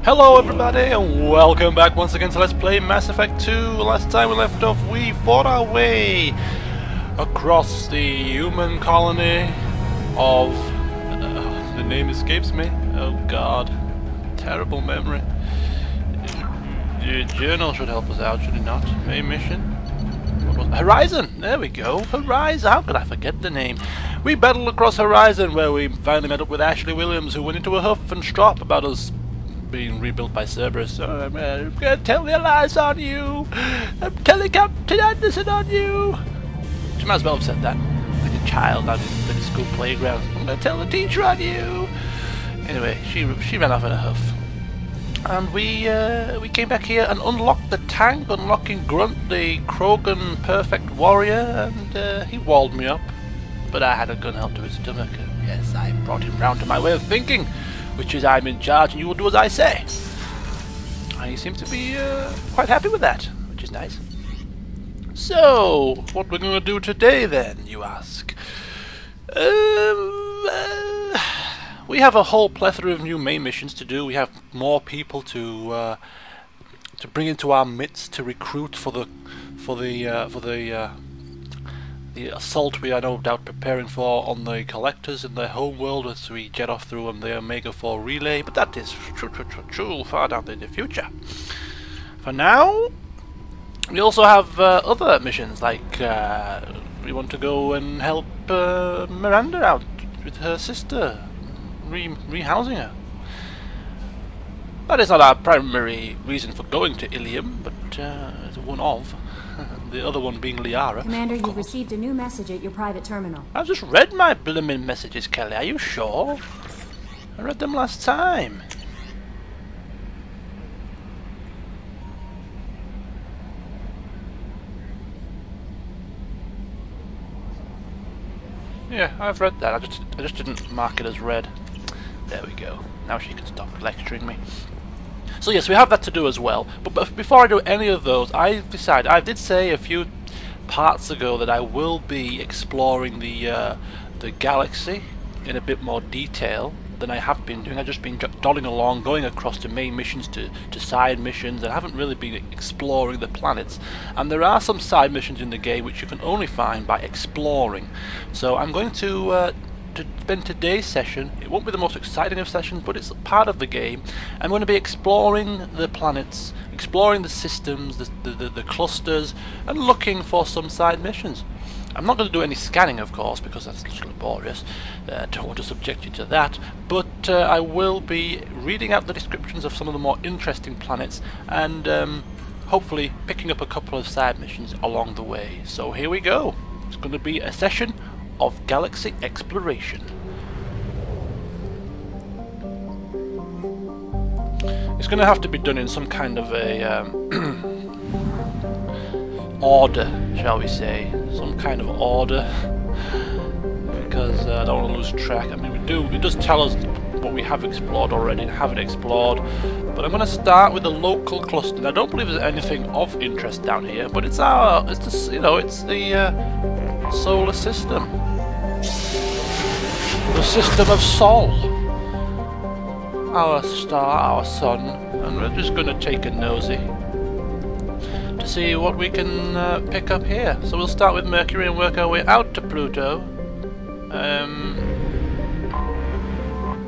Hello everybody and welcome back once again to Let's Play Mass Effect 2. Last time we left off, we fought our way across the human colony of... the name escapes me. Oh god. Terrible memory. The journal should help us out, should it not? Main mission? Horizon! There we go. Horizon! How could I forget the name? We battled across Horizon where we finally met up with Ashley Williams, who went into a huff and strop about us being rebuilt by Cerberus. I'm gonna tell their lies on you. I'm telling Captain Anderson on you. She might as well have said that like a child out in the school playground. I'm gonna tell the teacher on you. Anyway, she ran off in a huff, and we came back here and unlocked the tank, unlocking Grunt, the Krogan perfect warrior, and he walled me up. But I had a gun held to his stomach, and yes, I brought him round to my way of thinking, which is I'm in charge and you will do as I say. And he seems to be quite happy with that, which is nice. So, what we're going to do today then, you ask? We have a whole plethora of new main missions to do. We have more people to bring into our midst to recruit for the assault we are no doubt preparing for on the collectors in their home world as we jet off through the Omega 4 relay, but that is true far down in the future. For now, we also have other missions, like we want to go and help Miranda out with her sister, rehousing her. That is not our primary reason for going to Ilium, but it's one of. The other one being Liara. Commander, you've received a new message at your private terminal. I just read my blimmin' messages, Kelly. Are you sure? I read them last time. Yeah, I've read that. I just didn't mark it as read. There we go. Now she can stop lecturing me. So yes, we have that to do as well. But before I do any of those, I did say a few parts ago that I will be exploring the galaxy in a bit more detail than I have been doing. I've just been dotting along, going across to main missions, to side missions. I haven't really been exploring the planets. And there are some side missions in the game which you can only find by exploring. So I'm going to spend today's session, it won't be the most exciting of sessions, but it's part of the game. I'm going to be exploring the planets, exploring the systems, the clusters, and looking for some side missions. I'm not going to do any scanning, of course, because that's a little laborious. Don't want to subject you to that, but I will be reading out the descriptions of some of the more interesting planets, and hopefully picking up a couple of side missions along the way. So here we go. It's going to be a session of galaxy exploration. It's going to have to be done in some kind of a order, shall we say, some kind of order, because I don't want to lose track. I mean, it does tell us what we have explored already and haven't explored, but I'm going to start with the local cluster. And I don't believe there's anything of interest down here, but it's the solar system. The system of Sol. Our star, our sun, and we're just going to take a nosy to see what we can pick up here. So we'll start with Mercury and work our way out to Pluto.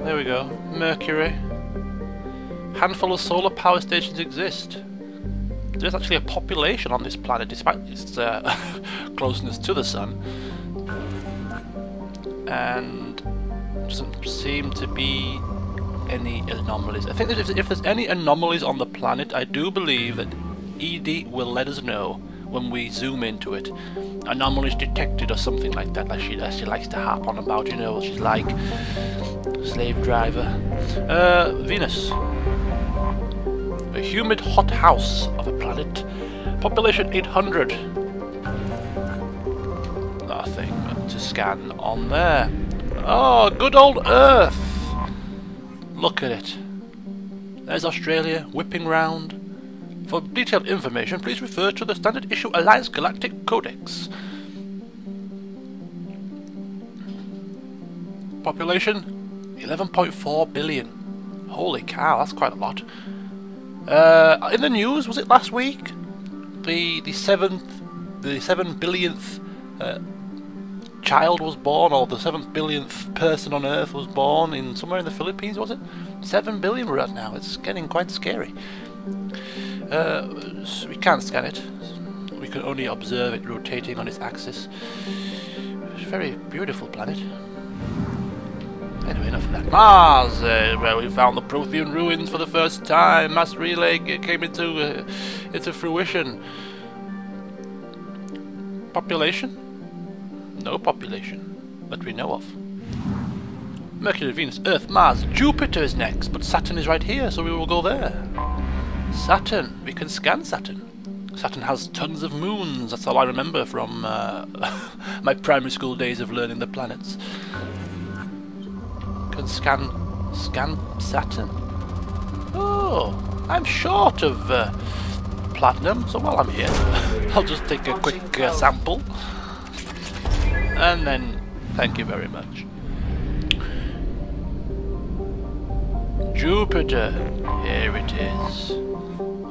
There we go, Mercury. Handful of solar power stations exist. There's actually a population on this planet despite its closeness to the sun. And doesn't seem to be any anomalies. I think that if there's any anomalies on the planet, I do believe that ED will let us know when we zoom into it. Anomalies detected or something like that, like she likes to harp on about, you know, she's like slave driver. Venus. A humid hot house of a planet. Population 800. Nothing to scan on there. Oh, good old Earth! Look at it. There's Australia, whipping round. For detailed information, please refer to the Standard Issue Alliance Galactic Codex. Population 11.4 billion. Holy cow, that's quite a lot. In the news, was it last week? The 7 billionth child was born, or the 7 billionth person on Earth was born in somewhere in the Philippines, was it? 7 billion we're at now. It's getting quite scary. So we can't scan it. We can only observe it rotating on its axis. It's a very beautiful planet. Anyway, enough of that. Mars, where we found the Prothean ruins for the first time. Mass relay came into fruition. Population? No population that we know of. Mercury, Venus, Earth, Mars, Jupiter is next, but Saturn is right here, so we will go there. Saturn, we can scan Saturn. Saturn has tons of moons, that's all I remember from my primary school days of learning the planets. Can scan Saturn. Oh, I'm short of platinum, so while I'm here, I'll just take a quick sample. And then, thank you very much. Jupiter, here it is.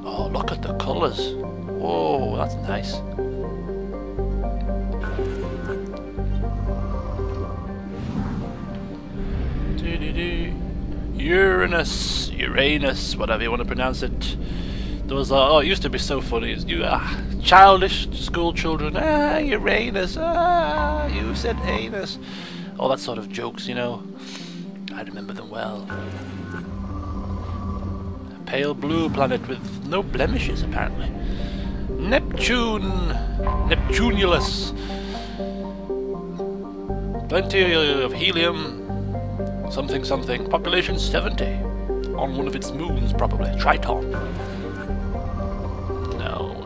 Oh, look at the colours. Whoa, that's nice. Uranus, whatever you want to pronounce it. Those are, oh, it used to be so funny. Childish school children. Uranus. You said anus. All that sort of jokes, you know. I remember them well. A pale blue planet with no blemishes, apparently. Neptunulus. Plenty of helium. Something something. Population 70. On one of its moons, probably. Triton. No.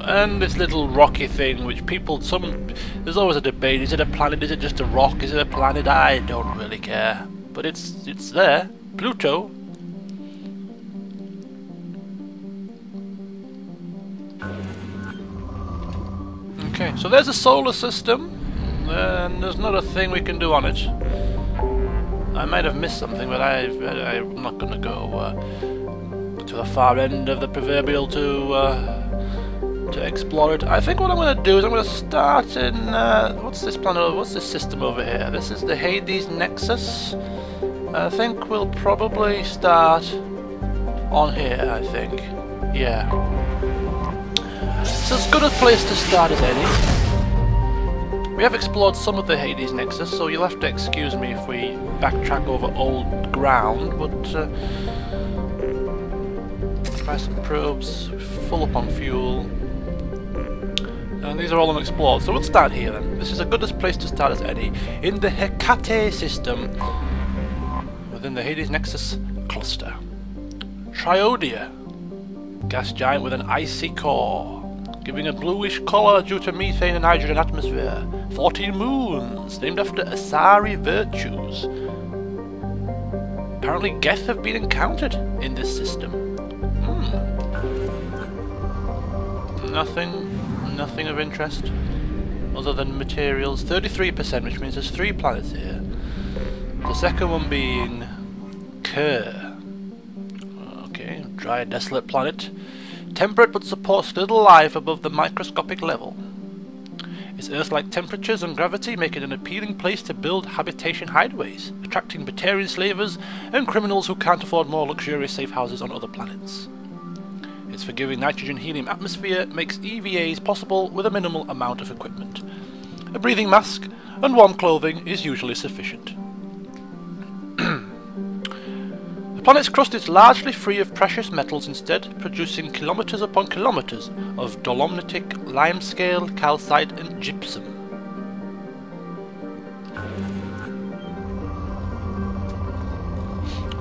And this little rocky thing, which people, there's always a debate. Is it a planet? Is it just a rock? Is it a planet? I don't really care. But it's there. Pluto. Okay, so there's a solar system. And there's not a thing we can do on it. I might have missed something, but I'm not going to go to the far end of the proverbial to explore it. I think what I'm going to do is I'm going to start in what's this planet? What's this system over here? This is the Hades Nexus. I think we'll probably start on here. I think, yeah. It's as good a place to start as any. We have explored some of the Hades Nexus, so you'll have to excuse me if we backtrack over old ground, but try some probes, full up on fuel, and these are all unexplored, so we'll start here then. This is as good a place to start as any, in the Hecate system, within the Hades Nexus cluster. Triodia, gas giant with an icy core, giving a bluish colour due to methane and hydrogen atmosphere. 14 moons, named after Asari virtues. Apparently Geth have been encountered in this system. Nothing of interest, other than materials. 33%, which means there's 3 planets here. The second one being Kerr. Okay, dry, desolate planet. Temperate but supports little life above the microscopic level. Its Earth-like temperatures and gravity make it an appealing place to build habitation hideaways, attracting Batarian slavers and criminals who can't afford more luxurious safe houses on other planets. Its forgiving nitrogen-helium atmosphere makes EVAs possible with a minimal amount of equipment. A breathing mask and warm clothing is usually sufficient. The planet's crust is largely free of precious metals instead, producing kilometres upon kilometres of dolomitic, limescale, calcite and gypsum.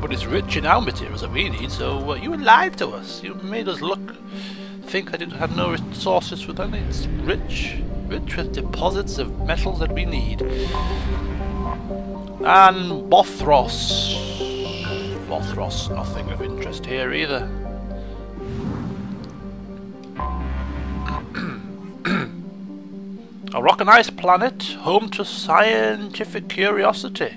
But it's rich in our materials that we need, so you lied to us. You made us think that it had no resources for them. It's rich with deposits of metals that we need. And Bothros. Bothros, nothing of interest here either. A rock and ice planet, home to scientific curiosity.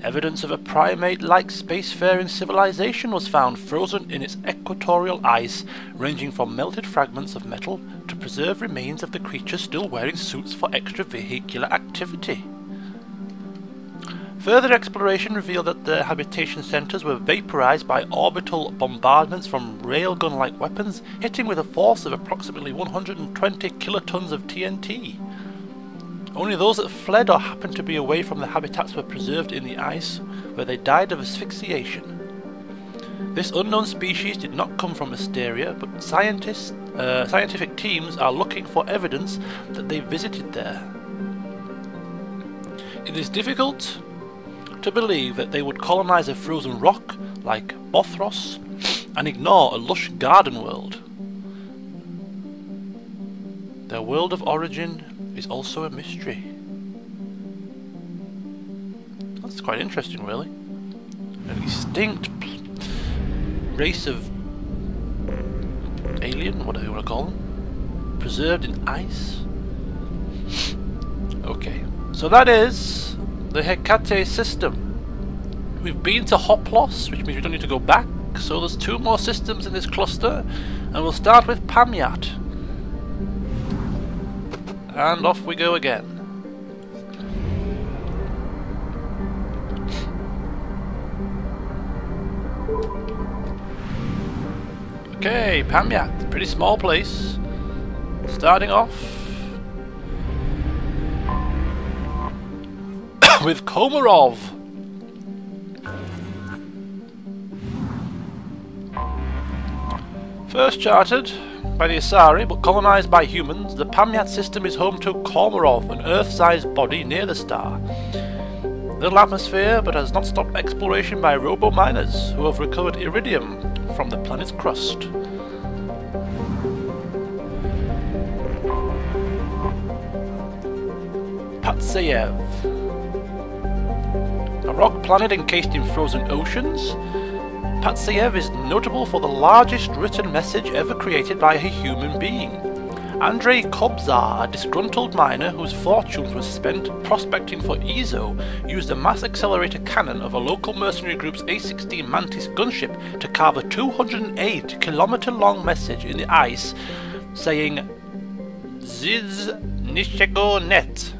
Evidence of a primate-like spacefaring civilization was found frozen in its equatorial ice, ranging from melted fragments of metal to preserved remains of the creatures still wearing suits for extravehicular activity. Further exploration revealed that the habitation centers were vaporized by orbital bombardments from railgun-like weapons, hitting with a force of approximately 120 kilotons of TNT. Only those that fled or happened to be away from the habitats were preserved in the ice, where they died of asphyxiation. This unknown species did not come from Asteria, but scientific teams are looking for evidence that they visited there. It is difficult to believe that they would colonize a frozen rock like Bothros and ignore a lush garden world. Their world of origin is also a mystery. That's quite interesting, really. An extinct race of alien, whatever you want to call them, preserved in ice. Okay, so that is the Hecate system. We've been to Hoplos, which means we don't need to go back, so there's 2 more systems in this cluster, and we'll start with Pamyat. And off we go again. Okay, Pamyat, pretty small place. Starting off with Komarov. First charted by the Asari, but colonized by humans, the Pamyat system is home to Komarov, an Earth-sized body near the star. Little atmosphere, but has not stopped exploration by robo-miners, who have recovered iridium from the planet's crust. Patsayev, a rock planet encased in frozen oceans. Patsayev is notable for the largest written message ever created by a human being. Andrei Kobzar, a disgruntled miner whose fortunes were spent prospecting for EZO, used a mass accelerator cannon of a local mercenary group's A-16 Mantis gunship to carve a 208-kilometer-long message in the ice saying "Ziz Nichego Net,"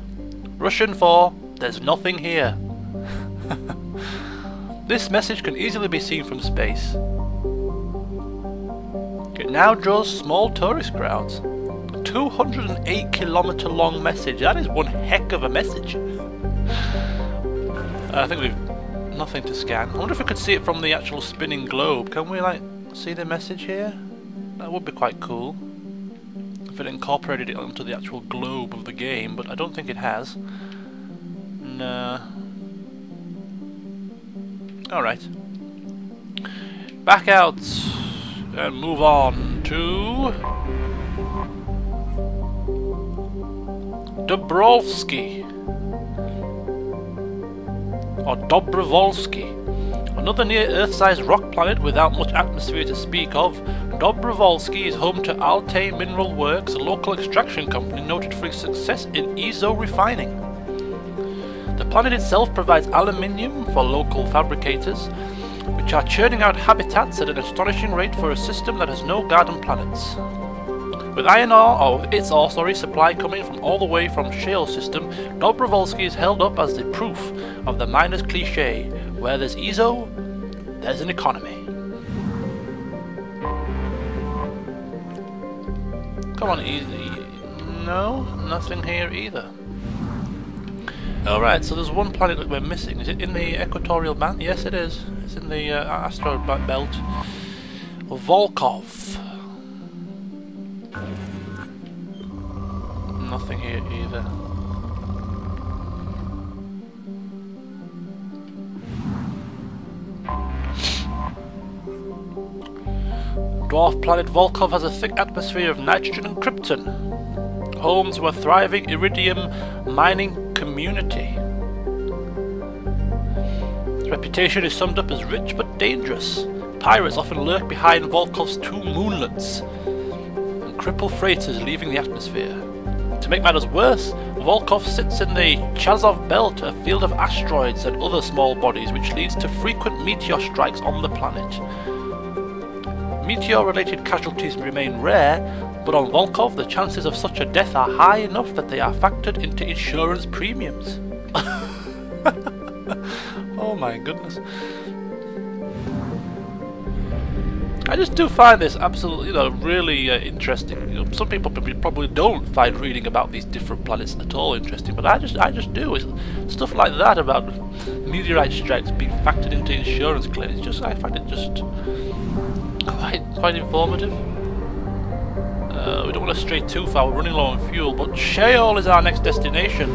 Russian for "There's nothing here." This message can easily be seen from space. It now draws small tourist crowds. A 208-kilometer long message, that is one heck of a message. I think we've nothing to scan. I wonder if we could see it from the actual spinning globe. Can we see the message here? That would be quite cool if it incorporated it onto the actual globe of the game, but I don't think it has. No. Alright. Back out and move on to Dobrovsky, or Dobrovolsky, another near-Earth-sized rock planet without much atmosphere to speak of. Dobrovolsky is home to Altay Mineral Works, a local extraction company noted for its success in EZO refining. The planet itself provides aluminium for local fabricators, which are churning out habitats at an astonishing rate for a system that has no garden planets. With iron ore, or its ore, supply coming from all the way from shale system, Dobrovolsky is held up as the proof of the miner's cliché: where there's EZO, there's an economy. Come on, easy. No, nothing here either. Alright, so there's one planet that we're missing. Is it in the equatorial band? Yes, it is. It's in the asteroid belt. Volkov. Nothing here either. Dwarf planet Volkov has a thick atmosphere of nitrogen and krypton. Home to a thriving iridium mining community. Its reputation is summed up as rich but dangerous. Pirates often lurk behind Volkov's 2 moonlets and cripple freighters leaving the atmosphere. To make matters worse, Volkov sits in the Chazov Belt, a field of asteroids and other small bodies which leads to frequent meteor strikes on the planet. Meteor-related casualties remain rare, but on Volkov the chances of such a death are high enough that they are factored into insurance premiums. Oh my goodness. I just do find this absolutely, really interesting. Some people probably don't find reading about these different planets at all interesting, but I just do. It's stuff like that about meteorite strikes being factored into insurance claims. I find it just quite informative. We don't want to stray too far. We're running low on fuel, but Sheol is our next destination.